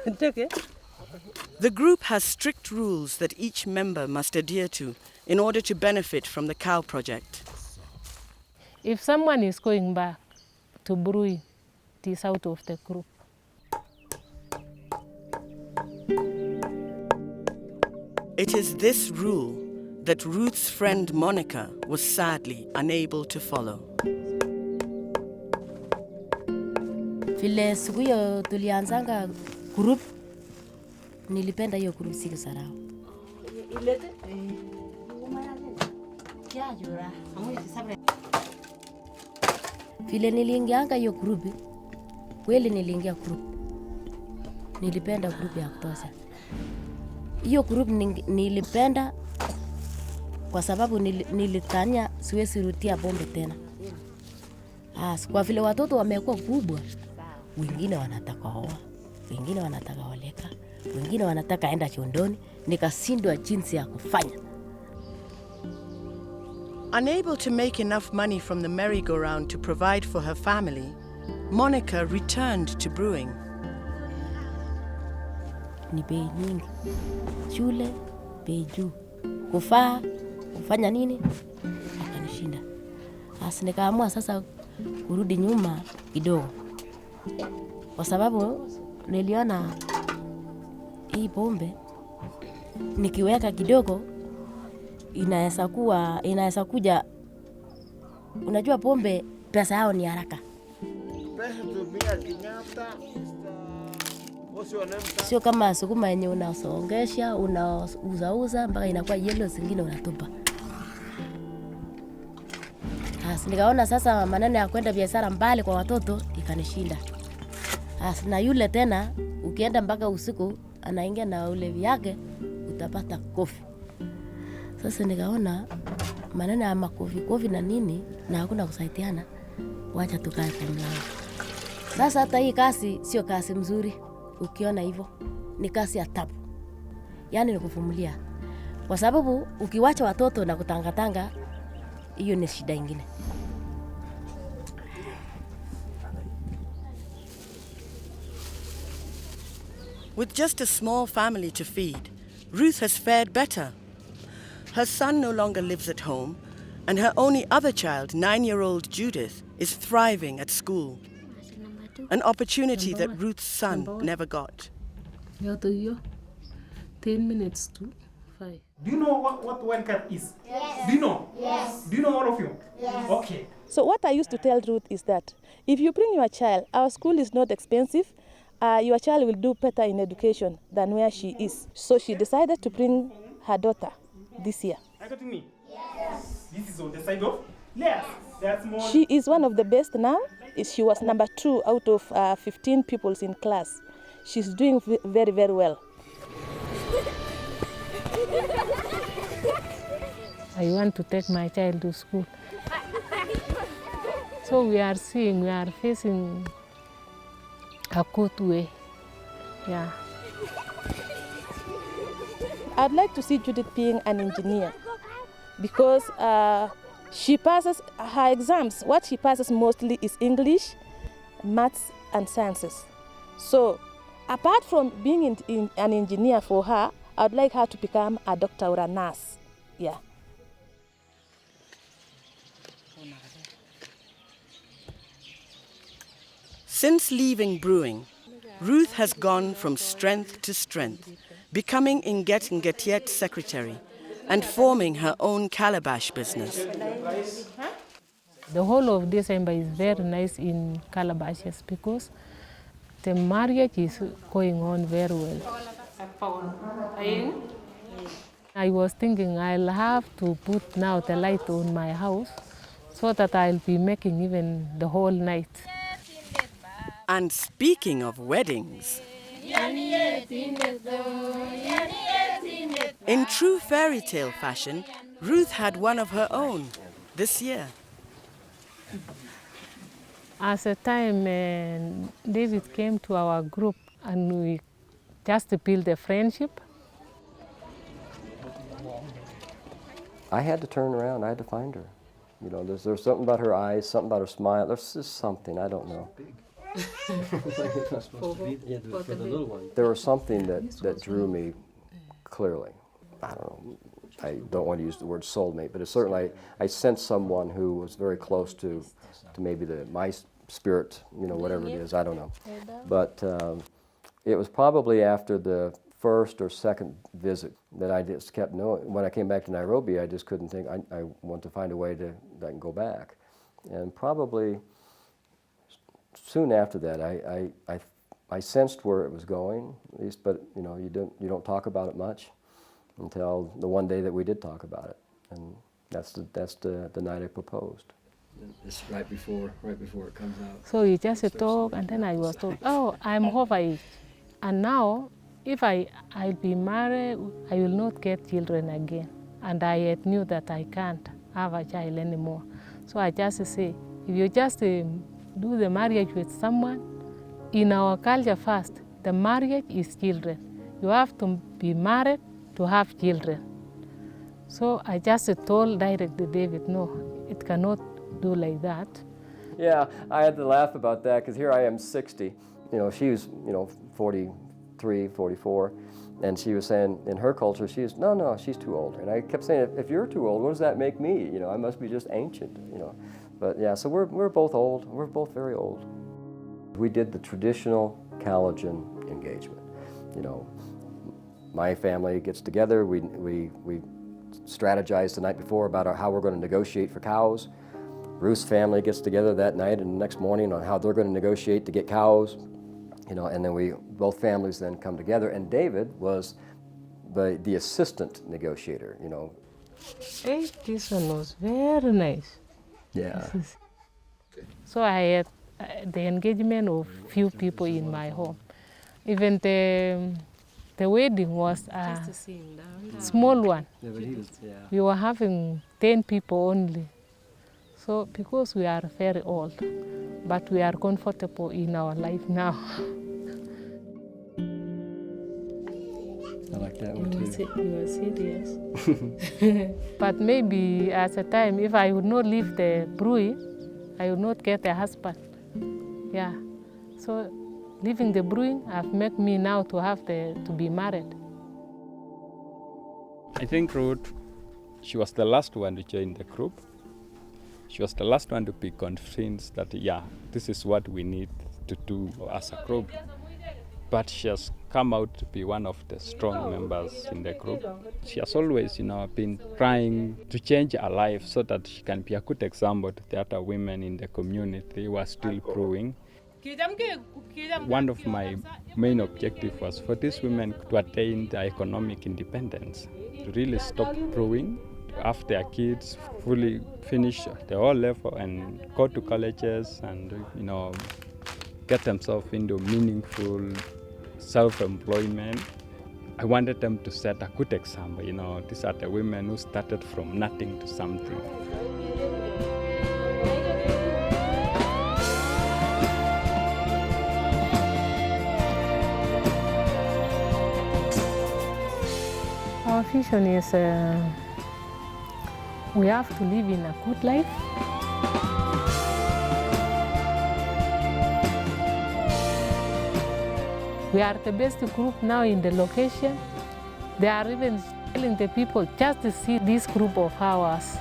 The group has strict rules that each member must adhere to in order to benefit from the cow project. If someone is going back to brewing, it is out of the group. It is this rule that Ruth's friend Monica was sadly unable to follow. Vile siku hiyo tulianzanga group, nilipenda hiyo group siku sarao. Vile niliingianga hiyo group, kweli niliingia group. Nilipenda group ya kutosha. Hiyo group nilipenda kwa sababu nilitania siwezi rudia pombe tena. Kwa vile watoto wamekuwa kubwa, wengine wanataka oa, wengine wanataka oleka, wengine wanataka enda chondoni, nikashindwa jinsi ya kufanya. Unable to make enough money from the merry-go-round to provide for her family, Monica returned to brewing. Ni bei nyingi, shule, bei juu, kufaa, kufanya nini, akanishinda. Nikaamua sasa kurudi nyuma kidogo, kwa sababu niliona hii pombe nikiweka kidogo inaweza kuja. Unajua pombe pesa yao ni haraka, sio kama sukuma yenye unasongesha unauza mpaka inakuwa yellow, zingine unatupa. Nikaona sasa maneno ya kwenda biashara mbali kwa watoto ikanishinda. Na yule tena ukienda mpaka usiku anaingia na ulevi yake, utapata kofi. Sasa nikaona maneno ya makofi na nini na hakuna kusaidiana, wacha tukae kwa mlango. Sasa hata hii kazi sio kazi mzuri, ukiona hivyo ni kazi ya tabu. Yaani ni kuvumilia. Kwa sababu ukiwacha watoto na kutangatanga, hiyo ni shida nyingine. With just a small family to feed, Ruth has fared better. Her son no longer lives at home, and her only other child, 9-year-old Judith, is thriving at school. An opportunity that Ruth's son never got. 10 minutes to 5. Do you know what one cup is? Yes. Do you know? Yes. Do you know all of you? Yes. Okay. So what I used to tell Ruth is that if you bring your child, our school is not expensive. Your child will do better in education than where she is. So she decided to bring her daughter this year. I got me. Yes. This is on the side of? Yes. That's more. She is one of the best now. She was number 2 out of 15 pupils in class. She's doing very, very well. I want to take my child to school. So we are facing a good way. Yeah. I'd like to see Judith being an engineer because she passes her exams. What she passes mostly is English, maths, and sciences. So apart from being an engineer for her, I'd like her to become a doctor or a nurse. Yeah. Since leaving brewing, Ruth has gone from strength to strength, becoming Inget Ngetiet secretary and forming her own calabash business. The whole of December is very nice in calabashes because the marriage is going on very well. I was thinking I'll have to put now the light on my house so that I'll be making even the whole night. And speaking of weddings, in true fairy tale fashion, Ruth had one of her own this year. As a time, David came to our group and we just built a friendship. I had to turn around, I had to find her. You know, there's something about her eyes, something about her smile, there's just something, I don't know. For the little one. There was something that drew me clearly. I don't know. I don't want to use the word soulmate, but it's certainly I sensed someone who was very close to maybe my spirit, whatever it is. I don't know. But it was probably after the first or second visit that I just kept knowing. When I came back to Nairobi, I just couldn't think. I want to find a way that I can go back, and probably soon after that, I sensed where it was going, at least. But you don't talk about it much until the one day that we did talk about it, and that's the night I proposed. It's right before it comes out. So we just talk, and then I was told, oh, I'm over it. And now, if I'll be married, I will not get children again. And I knew that I can't have a child anymore. So I just say, if you just do the marriage with someone, in our culture first, the marriage is children. You have to be married to have children. So I just told directly David, no, it cannot do like that. Yeah, I had to laugh about that because here I am 60. She was 43, 44, and she was saying in her culture she's too old. And I kept saying, if you're too old, what does that make me? I must be just ancient. But yeah, so we're both old. We're both very old. We did the traditional Kalenjin engagement. My family gets together. We strategize the night before about how we're going to negotiate for cows. Ruth's family gets together that night and the next morning on how they're going to negotiate to get cows. And then both families then come together. And David was the assistant negotiator. Hey, this one was very nice. Yeah. So I had the engagement of few people in my home. Even the wedding was a small one. Yeah, but he was, yeah. We were having 10 people only. So because we are very old, but we are comfortable in our life now. I like that one too. You are serious. But maybe at a time, if I would not leave the brewing, I would not get a husband. Yeah. So leaving the brewing have made me now to be married. I think Ruth, she was the last one to join the group. She was the last one to be convinced that, this is what we need to do as a group. But she has come out to be one of the strong members in the group. She has always, been trying to change her life so that she can be a good example to the other women in the community who are still brewing. One of my main objectives was for these women to attain their economic independence, to really stop brewing, to have their kids fully finish the whole level and go to colleges and, get themselves into meaningful self-employment. I wanted them to set a good example. These are the women who started from nothing to something. Our vision is we have to live in a good life. We are the best group now in the location. They are even telling the people just to see this group of ours.